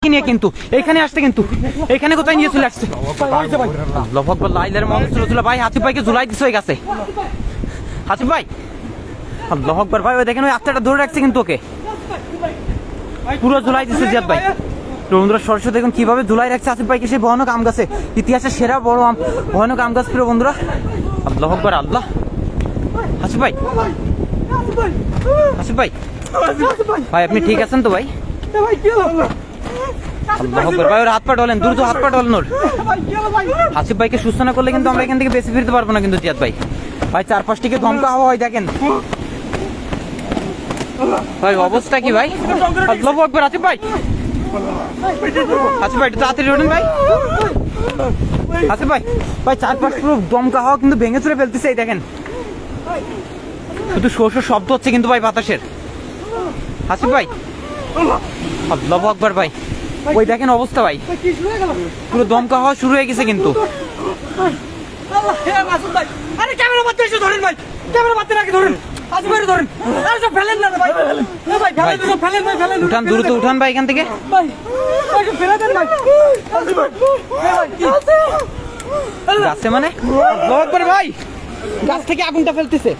কি নিয়ে কিন্তু এখানে আসতে কিন্তু এখানে কোথায় নিয়ে চলে আসছে ভাই হাসিফ ভাইকে ঝুলাই দিচ্ছে হয়ে গেছে হাসিফ ভাই আল্লাহু আকবার ভাই ওই দেখেন ওই আত্মাটা ধরে রাখছে কিন্তু ওকে পুরো ঝুলাই দিচ্ছে জিয়াদ ভাই বন্ধুরা সরাসরি দেখুন কিভাবে ঝুলাই রাখছে আসিফ ভাইকে সেই ভয়ানক আম গাছে ইতিহাসের সেরা বড় ভয়ানক আম গাছ প্রিয় বন্ধুরা আল্লাহু আকবার আল্লাহ হাসিফ ভাই হাসিফ ভাই ভাই আপনি ঠিক আছেন তো ভাই আল্লাহু আকবার ভাই ওর হাত পা ঢলেন দ্রুত হাত পা ঢলেন ওর হাসিফ ভাইকে সুস্থ না করলে কিন্তু আমরা এখান থেকে বেশি ফিরতে পারবো না কিন্তু জিয়াদ ভাই ভাই চারপাশটিকে ধমকা হওয়া হয় দেখেন ভাই অবস্থা কি ভাই আল্লাহু আকবার আসিফ ভাই আসিফ ভাই একটু তাড়াতাড়ি ওঠেন ভাই আসিফ ভাই ভাই চারপাশ পুরো দমকা হাওয়া কিন্তু ভেঙে চুরে ফেলতেছে এই দেখেন শুধু শোষ শব্দ হচ্ছে কিন্তু ভাই বাতাসের আসিফ ভাই আল্লাহু আকবার ভাই ওই দেখেন অবস্থা ভাই পুরো দমকা হাওয়া শুরু হয়ে গেছে কিন্তু আরে ক্যামেরা মারতে এসে ধরেন ভাই ক্যামেরা মারতে রাখে ধরেন আসিফ ভাই ধরেন আরে সব ফেলেন না ভাই ভাই ফেলেন ভাই ফেলেন উঠান দ্রুত উঠান ভাই এখান থেকে ভাই ভাই ফেলে দেন ভাই আসিফ ভাই গাছে মানে আল্লাহু আকবার ভাই গাছ থেকে আগুনটা ফেলতেছে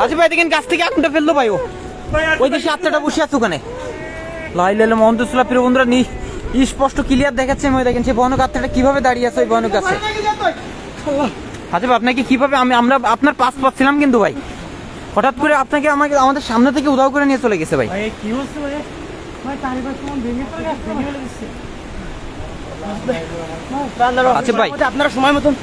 আসিফ ভাই দেখেন গাছ থেকে আগুনটা ফেললো ভাই ও ওই দেশে আত্মাটা বসে আছে ওখানে লাইলাইলা মহন্তসুল্লাহ প্রিয় বন্ধুরা স্পষ্ট ক্লিয়ার দেখাচ্ছে ওই দেখেন সেই ভয়ানক আত্মাটা কিভাবে দাঁড়িয়ে আছে ওই ভয়ানক গাছে আসিফ আপনাকে কিভাবে আমরা আপনার পাস পাচ্ছিলাম কিন্তু ভাই হঠাৎ করে আপনাকে আমাদের সামনে থেকে উধাও করে নিয়ে চলে গেছে ভাই কি হচ্ছে ভাই ভাই তারিবার সময় ভেঙে ফেলে দিচ্ছে আচ্ছা ভাই আপনারা সময় মতন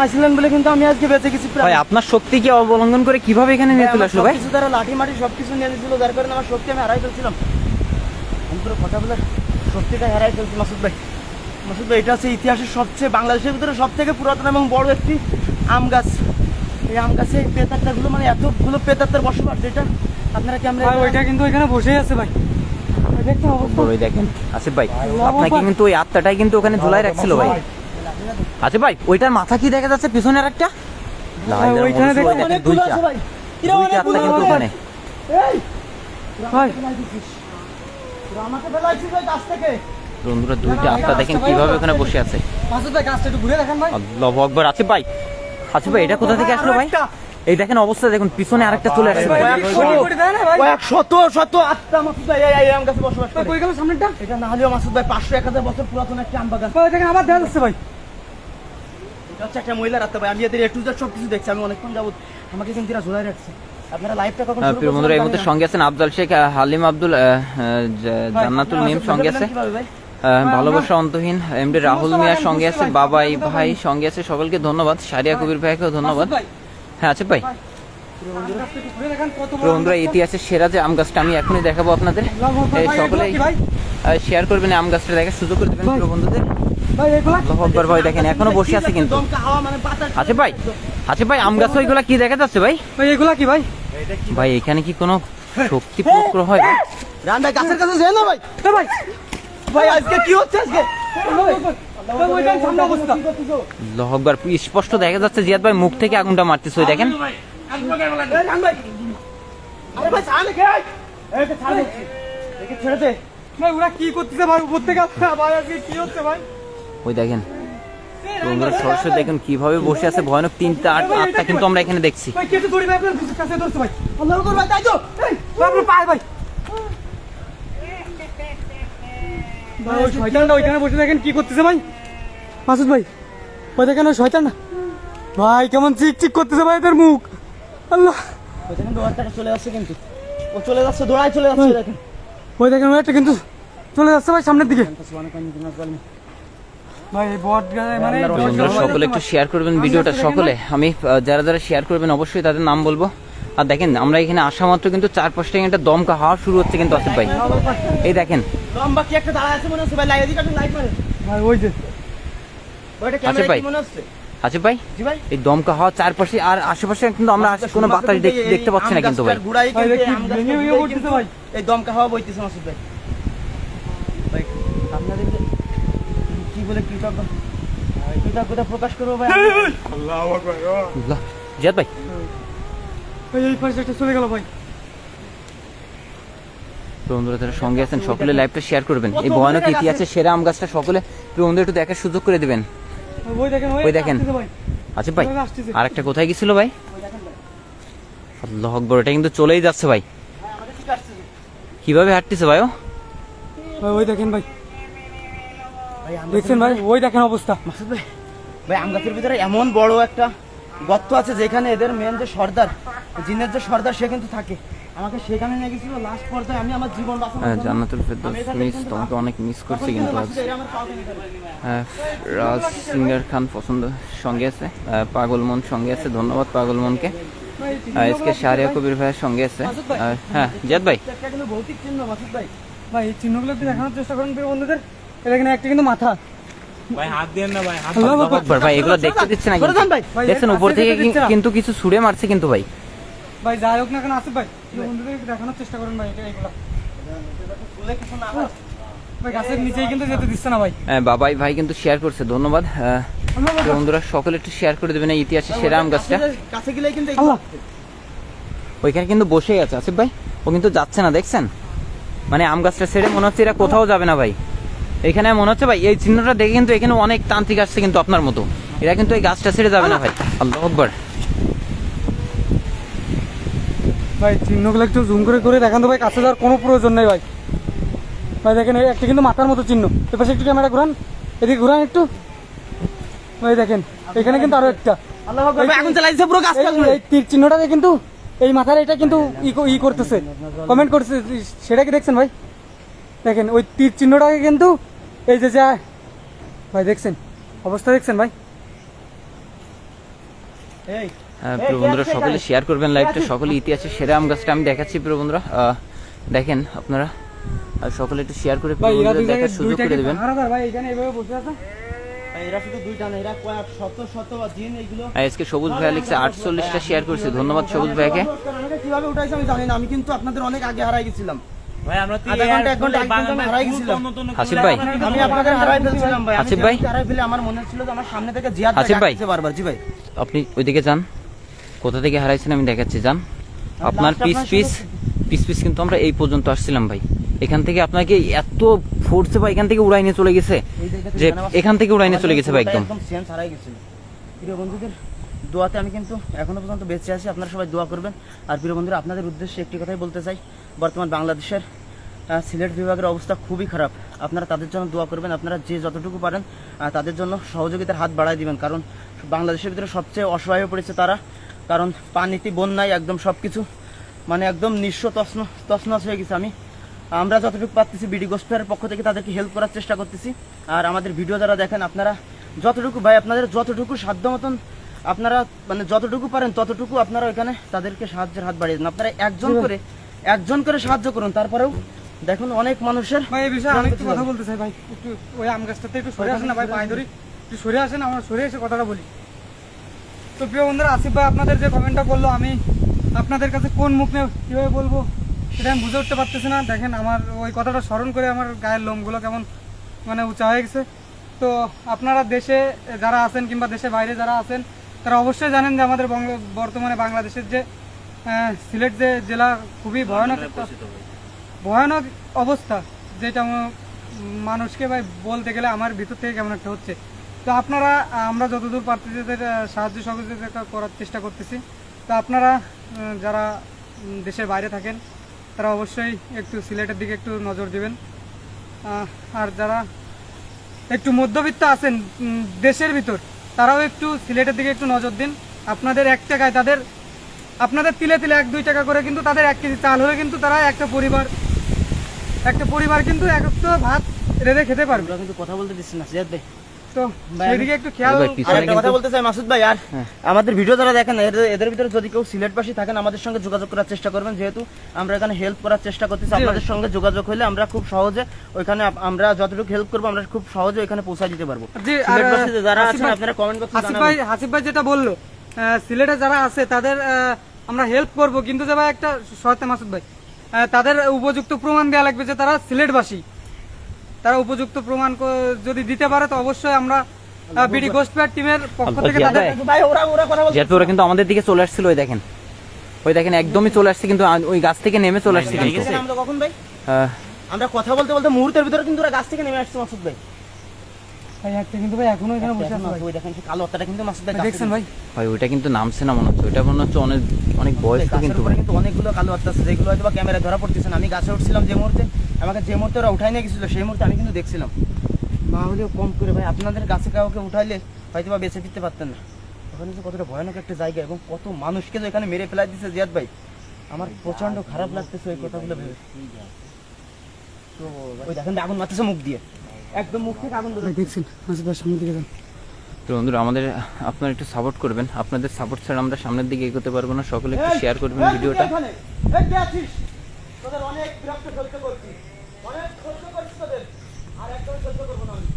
আসলেন বলে কিন্তু আমি আজকে বেঁচে গেছি ভাই আপনার শক্তিকে অবলম্বন করে কিভাবে এখানে নিয়ে চলে আসলো ভাই কিছু তারা লাঠি মাটি সবকিছু নিয়ে নিয়েছিল যার কারণে আমার শক্তি আমি হারাই ফেলছিলাম আমি পুরো কথা বলার শক্তিটা হারাই ফেলছি মাসুদ ভাই এটা হচ্ছে ইতিহাসের সবচেয়ে বাংলাদেশের ভিতরে সব থেকে পুরাতন এবং বড় একটি আম গাছ এই আম গাছে এই পেতাত্তাগুলো মানে এতগুলো পেতাত্তার বসবাস যেটা আপনারা ক্যামেরা ওইটা কিন্তু ওইখানে বসেই আছে ভাই দেখতে অবস্থা ওই দেখেন আসিফ ভাই আপনাকে কিন্তু ওই আত্মাটাই কিন্তু ওখানে ঝুলাই রাখছিল ভাই আচ্ছা ভাই ওইটার মাথা কি দেখা যাচ্ছে পিছনে আর একটা ওইখানে দেখতে দুইটা আত্মা কিন্তু ওখানে ভাই আমাকে ফেলাইছিস ওই গাছ থেকে বন্ধুরা দুইটা আত্মা দেখেন কিভাবে ওখানে বসে আছে মাসুদ ভাই গাছটা একটু ঘুরে দেখেন ভাই আল্লাহু আকবার আসিফ ভাই এটা কোথা থেকে আসলো ভাই এই দেখেন অবস্থা দেখুন পিছনে আরেকটা চলে আসছে ভাই শত আত্মা মাসুদ ভাই এই আম গাছে বসবাস করে কই গেল সামনেটা এটা না হলেও মাসুদ ভাই 500-1000 বছর পুরাতন একটা আম বাগান ভাই দেখেন আবার দেখা যাচ্ছে ভাই এটা হচ্ছে একটা মহিলার আত্মা ভাই আমি এদের একটু সব কিছু দেখছি আমি অনেকক্ষণ যাবত আমাকে কিন্তু এরা ঝোলাই রাখছে আপনারা লাইভটা কখন শুরু করবেন বন্ধুরা এই মুহূর্তে সঙ্গে আছেন আফজাল শেখ হালিম আব্দুল জান্নাতুল মিম সঙ্গে আছে ভালোবাসা অন্তহীন এমডি রাহুল মিয়ার সঙ্গে আছে বাবাই ভাই সঙ্গে আছে সকলকে ধন্যবাদ সারিয়া কবির ভাইকেও ধন্যবাদ হ্যাঁ আছে ভাই বন্ধুরা ইতিহাসের সেরা যে আম গাছটা আমি এখনই দেখাবো আপনাদের সকলে শেয়ার করবেন আম গাছটা দেখার সুযোগ করে দেবেন প্রিয় বন্ধুদের ভাই দেখেন এখনো বসে আছে কিন্তু আচ্ছা ভাই আম গাছ ওইগুলা কি দেখা যাচ্ছে ভাই এগুলা কি ভাই ভাই এখানে কি কোনো শক্তি প্রয়োগ হয় রান ভাই গাছের কাছে যাই না ভাই ভাই ভাই আজকে কি হচ্ছে আজকে লহকবার স্পষ্ট দেখা যাচ্ছে জিয়াদ ভাই মুখ থেকে আগুনটা মারতেছে ওই দেখেন ওই দেখেন সরাসরি দেখেন কিভাবে বসে আছে ভয়ানক তিনটা আটটা কিন্তু আমরা এখানে দেখছি শয়তানটা ওইখানে বসে দেখেন কি করতেছে ভাই মাসুদ ভাই ওই দেখেন ওই শয়তান না ভাই কেমন চিক করতেছে ভাই এদের মুখ আল্লাহ ওই দেখেন দৌড়াটা চলে যাচ্ছে কিন্তু ও চলে যাচ্ছে দৌড়ায় চলে যাচ্ছে দেখেন ওই দেখেন ওই একটা কিন্তু চলে যাচ্ছে ভাই সামনের দিকে ভাই বট মানে সকলে একটু শেয়ার করবেন ভিডিওটা সকলে আমি যারা শেয়ার করবেন অবশ্যই তাদের নাম বলবো আর দেখেন আমরা এখানে আসা মাত্র কিন্তু 4-5টা একটা দমকা হাওয়া শুরু হচ্ছে কিন্তু আসিফ ভাই এই দেখেন লম্বা কি একটা দাঁড়া আছে মনে হচ্ছে ভাই লাইট দিকে লাইট মারে ভাই ওই যে ওইটা ক্যামেরা কি মনে হচ্ছে আসিফ ভাই জি ভাই এই দমকা হাওয়া চারপাশে আর আশেপাশে কিন্তু আমরা কোনো বাতাস দেখতে পাচ্ছি না কিন্তু ভাই গুড়াই কিন্তু ভাই এই দমকা হাওয়া বইতেছে মাসুদ ভাই ভাই আপনাদের কি বলে কৃতজ্ঞতা প্রকাশ করবো ভাই আল্লাহু আকবার আল্লাহ জিয়াদ ভাই এই পাশে চলে গেল ভাই বন্ধুরা যারা সঙ্গে আছেন সকলে লাইভটা শেয়ার করবেন। এই ভয়ানক ইতিহাসের সেরা আম গাছটা সকলে বন্ধু একটু দেখার সুযোগ করে দিবেন। ওই দেখেন আচ্ছা ভাই, আরেকটা কোথায় গেছিল ভাই? আল্লাহু আকবার, এটা কিন্তু চলেই যাচ্ছে ভাই। কিভাবে হাঁটতেছে ভাই? ওই দেখেন ভাই, দেখছেন ভাই, ওই দেখেন অবস্থা। মাসুদ ভাই, ভাই আম গাছের ভিতরে এমন বড় একটা গর্ত আছে যেখানে এদের মেন যে সর্দার, জিনের যে সর্দার, সে কিন্তু থাকে। আমাকে সেখানে নিয়ে গেছিল লাস্ট পর্যায়ে, আমি আমার জীবন বাঁচানোর জান্নাতুল ফেরদৌস মিস, তোমাকে অনেক মিস করছি কিন্তু আজ। রাজ সিঙ্গার খান পছন্দ সঙ্গে আছে, পাগল মন সঙ্গে আছে, ধন্যবাদ পাগল মনকে। আজকে শাহরিয়া কবির ভাইয়ের সঙ্গে আছে। হ্যাঁ জিয়াদ ভাই, একটা কিন্তু ভৌতিক চিহ্ন মাসুদ ভাই। ভাই এই চিহ্নগুলো একটু দেখানোর চেষ্টা করুন প্রিয় বন্ধুদের। এটা কিন্তু একটা কিন্তু মাথা ভাই, হাত দেন না ভাই, হাত আল্লাহু আকবার ভাই, এগুলো দেখতে দিচ্ছে না কিন্তু। দেখছেন উপর থেকে কিন্তু কিছু ছুঁড়ে মারছে কিন্তু ভাই। ভাই যাই হোক না কেন আসিফ ভাই, বন্ধুদের একটু দেখানোর চেষ্টা করুন ভাই। এইগুলো ভাই গাছের নিচেই কিন্তু যেতে দিচ্ছে না ভাই। হ্যাঁ বাবাই ভাই কিন্তু শেয়ার করছে, ধন্যবাদ। বন্ধুরা সকলে একটু শেয়ার করে দেবেন এই ইতিহাসের সেরা আম গাছটা। কাছে গেলেই কিন্তু ওইখানে কিন্তু বসেই আছে আসিফ ভাই, ও কিন্তু যাচ্ছে না, দেখছেন? মানে আম গাছটা ছেড়ে মনে হচ্ছে এরা কোথাও যাবে না ভাই। এখানে মনে হচ্ছে ভাই এই চিহ্নটা দেখে কিন্তু এখানে অনেক তান্ত্রিক আসছে কিন্তু আপনার মতো, এরা কিন্তু এই গাছটা ছেড়ে যাবে না ভাই। আল্লাহু আকবার ভাই, চিহ্নগুলো একটু জুম করে করে দেখান তো ভাই, কাছে যাওয়ার কোনো প্রয়োজন নেই ভাই। ভাই দেখেন এই একটা কিন্তু মাথার মতো চিহ্ন, এপাশে একটু ক্যামেরা ঘুরান, এদিকে ঘুরান একটু। ভাই দেখেন এখানে কিন্তু আরো একটা এই তীর চিহ্নটাকে কিন্তু এই মাথার এটা কিন্তু ই করতেছে, কমেন্ট করতেছে, সেটা কি দেখছেন ভাই? দেখেন ওই তীর চিহ্নটাকে কিন্তু এই যে যা ভাই, দেখছেন অবস্থা, দেখছেন ভাই? এই প্রিয় বন্ধুরা সকলে শেয়ার করবেন লাইভটা, সকলে ইতিহাসের সেরা আম গাছটা আমি দেখাচ্ছি প্রিয় বন্ধুরা। দেখেন আপনারা সকলে একটু শেয়ার করে দেখার সুযোগ করে দেবেন। ভাই এখানে এইভাবে বসে আছে, এরা শুধু দুইটা না, এরা কয়েক শত শত জিন এগুলো। আজকে সবুজ ভাই লিখছে 48টা শেয়ার করেছে, ধন্যবাদ সবুজ ভাইকে। কিভাবে উঠাইছে আমি জানি না, আমি কিন্তু আপনাদের অনেক আগে হারাই গেছিলাম ভাই, আমরা তো আধা ঘন্টা 1 ঘন্টা আগে কিন্তু আমি হারাই গেছিলাম। হাসিব ভাই, আমি আপনাদের হারাই ফেলছিলাম ভাই। হাসিব ভাই, হারাই ফেলে আমার মনে ছিল যে আমার সামনে থেকে জিয়াদ হাসিব ভাই বারবার। জি ভাই, আপনি ওইদিকে যান, কোথা থেকে হারাইছেন আমি দেখাচ্ছি, যান। আপনার পিস কিন্তু আমরা এই পর্যন্ত আসছিলাম ভাই, এখান থেকে আপনাকে এত ফোর্সে ভাই এখান থেকে উড়াই নিয়ে চলে গেছে, যে এখান থেকে উড়াই নিয়ে চলে গেছে ভাই, একদম সেন্স হারাই গেছিল। প্রিয় বন্ধুদের দোয়াতে আমি কিন্তু এখনো পর্যন্ত বেঁচে আছি, আপনারা সবাই দোয়া করবেন। আর প্রিয় বন্ধুরা আপনাদের উদ্দেশ্যে একটি কথাই বলতে চাই, বর্তমান বাংলাদেশের সিলেট বিভাগের অবস্থা খুবই খারাপ, আপনারা তাদের জন্য দোয়া করবেন। আপনারা যে যতটুকু পারেন তাদের জন্য সহযোগিতার হাত বাড়ায় দিবেন, কারণ বাংলাদেশের ভিতরে সবচেয়ে অসহায় হয়ে পড়েছে তারা, কারণ পানিতে বন্যায় একদম সব কিছু মানে একদম নিঃস্ব তছনছ হয়ে গেছে। আমরা যতটুকু পারতেছি বিডি গোস্পের পক্ষ থেকে তাদেরকে হেল্প করার চেষ্টা করতেছি। আর আমাদের ভিডিও যারা দেখেন, আপনারা যতটুকু ভাই, আপনাদের যতটুকু সাধ্য মতন আপনারা মানে যতটুকু পারেন ততটুকু আপনারা ওইখানে তাদেরকে সাহায্যের হাত বাড়িয়ে দেন। আপনারা একজন করে সাহায্য করুন। তারপরেও দেখুন অনেক মানুষের ভাই এই বিষয়ে আমি একটু কথা বলতে চাই ভাই, একটু ওই আম গাছটাতে একটু সরে আসেন না ভাই, পায়ে ধরি একটু সরে আসেন, আমরা সরে এসে কথাটা বলি। তো প্রিয় বন্ধুরা, আসিফ ভাই আপনাদের যে কমেন্টটা করলো, আমি আপনাদের কাছে কোন মুখ নিয়ে কীভাবে বলবো সেটা আমি বুঝে উঠতে পারতেছি না। দেখেন আমার ওই কথাটা স্মরণ করে আমার গায়ের লোমগুলো কেমন মানে উঁচা হয়ে গেছে। তো আপনারা দেশে যারা আছেন কিংবা দেশের বাইরে যারা আছেন, তারা অবশ্যই জানেন যে আমাদের বর্তমানে বাংলাদেশের যে সিলেট যে জেলা খুবই ভয়ানক অবস্থা, যেটা মানুষকে ভাই বলতে গেলে আমার ভিতর থেকে কেমন একটা হচ্ছে। তো আপনারা, আমরা যতদূর পারতেছি সাহায্য সহযোগিতা করার চেষ্টা করতেছি। তো আপনারা যারা দেশের বাইরে থাকেন তারা অবশ্যই একটু সিলেটের দিকে একটু নজর দিবেন। আর যারা একটু মধ্যবিত্ত আছেন দেশের ভিতর, তারাও একটু সিলেটের দিকে একটু নজর দিন। আপনাদের 1 টাকায় আপনাদের তিলে তিলে 1-2 টাকা করে কিন্তু তাদের 1 কেজি চাল হলে কিন্তু তারা একটা পরিবার কিন্তু একটা ভাত রেঁধে খেতে পারবে। কিন্তু কথা বলতে দিচ্ছি না জিয়াদ ভাই, তো সেদিকে একটু খেয়াল। একটা কথা বলতে চাই মাসুদ ভাই, আর আমাদের ভিডিও যারা দেখেন এদের ভিতরে যদি কেউ সিলেটবাসী থাকেন, আমাদের সঙ্গে যোগাযোগ করার চেষ্টা করবেন, যেহেতু আমরা এখানে হেল্প করার চেষ্টা করতেছি। আপনাদের সঙ্গে যোগাযোগ হলে আমরা খুব সহজে ওইখানে, আমরা যতটুকু হেল্প করবো আমরা খুব সহজে ওইখানে পৌঁছে দিতে পারবো। সিলেটবাসী যারা আছেন আপনারা কমেন্ট করতে জানাবেন। হাসিফ ভাই যেটা বললো, সিলেটে যারা আছে তাদের আমরা হেল্প করব, কিন্তু যে ভাই একটা শর্তে মাসুদ ভাই, তাদের উপযুক্ত প্রমাণ দেওয়া লাগবে যে তারা সিলেটবাসী। তারা উপযুক্ত প্রমাণ যদি দিতে পারে তো অবশ্যই আমরা বিডি গোস্টপ্যাড টিমের পক্ষ থেকে তাদের ভাই ওরা কথা বলতে, যেহেতু ওরা কিন্তু আমাদের দিকে চলে আসছিল, ওই দেখেন একদমই চলে আসছে, কিন্তু ওই গাছ থেকে নেমে চলে আসছে কিন্তু। আমরা কখন ভাই আমরা কথা বলতে বলতে মুহূর্তের ভিতরে কিন্তু ওরা গাছ থেকে নেমে আসছে মাসুদ ভাই। ভাই একটা কিন্তু ভাই এখনো এখানে বসে আছে ভাই। ওই দেখেন সেই কালো আত্মাটা কিন্তু মাসুদ ভাই ভাই, দেখছেন ভাই? ভাই ওইটা কিন্তু নামছে না মনে হচ্ছে, ওইটা মনে হচ্ছে অনেক অনেক বয়স্ক কিন্তু ভাই। কিন্তু অনেকগুলো কালো আত্মা আছে যেগুলো হয়তো বা ক্যামেরায় ধরা পড়তেছে না। আমি গাছে উঠছিলাম যে মুহূর্তে, আমাকে যে মুহূর্তে ওরা উঠাই নিয়ে গেছিল সেই মুহূর্তে আমি কিন্তু দেখছিলাম। না হলেও কম করে ভাই আপনাদের গাছে কাউকে উঠাইলে হয়তো বা বেঁচে ফিরতে পারতেন না। ওখানে যে কতটা ভয়ানক একটা জায়গা এবং কত মানুষকে যে এখানে মেরে ফেলাই দিচ্ছে জিয়াদ ভাই, আমার প্রচন্ড খারাপ লাগতেছে ওই কথাগুলো ভেবে। তো ওই দেখেন আগুন মারতেছে মুখ দিয়ে, একদম মুখ থেকে আগুন ভাই বেরোচ্ছে। দেখছেন মাসুদ ভাই সামনের দিকে যান। তো বন্ধুরা আমাদের আপনারা একটু সাপোর্ট করবেন, আপনাদের সাপোর্ট ছাড়া আমরা সামনের দিকে এগোতে পারবো না। সকলে একটু শেয়ার করবেন ভিডিওটা। এই কে আছিস? তোদের অনেক বিরক্ত সহ্য করছি, অনেক সহ্য করছি তোদের, আর একদম সহ্য করবো না আমি।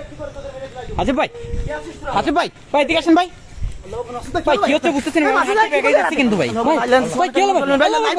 একটু করে তোদের মেরে ফেলাই দেবো। আসিফ ভাই, কে আছিস তোরা? আসিফ ভাই, ভাই এদিকে আসেন ভাই। ভাই কি হচ্ছে বুঝতেছেন না, আমার হাত থেকে এগিয়ে যাচ্ছে কিন্তু ভাই। ভাই কি হলো ভাই?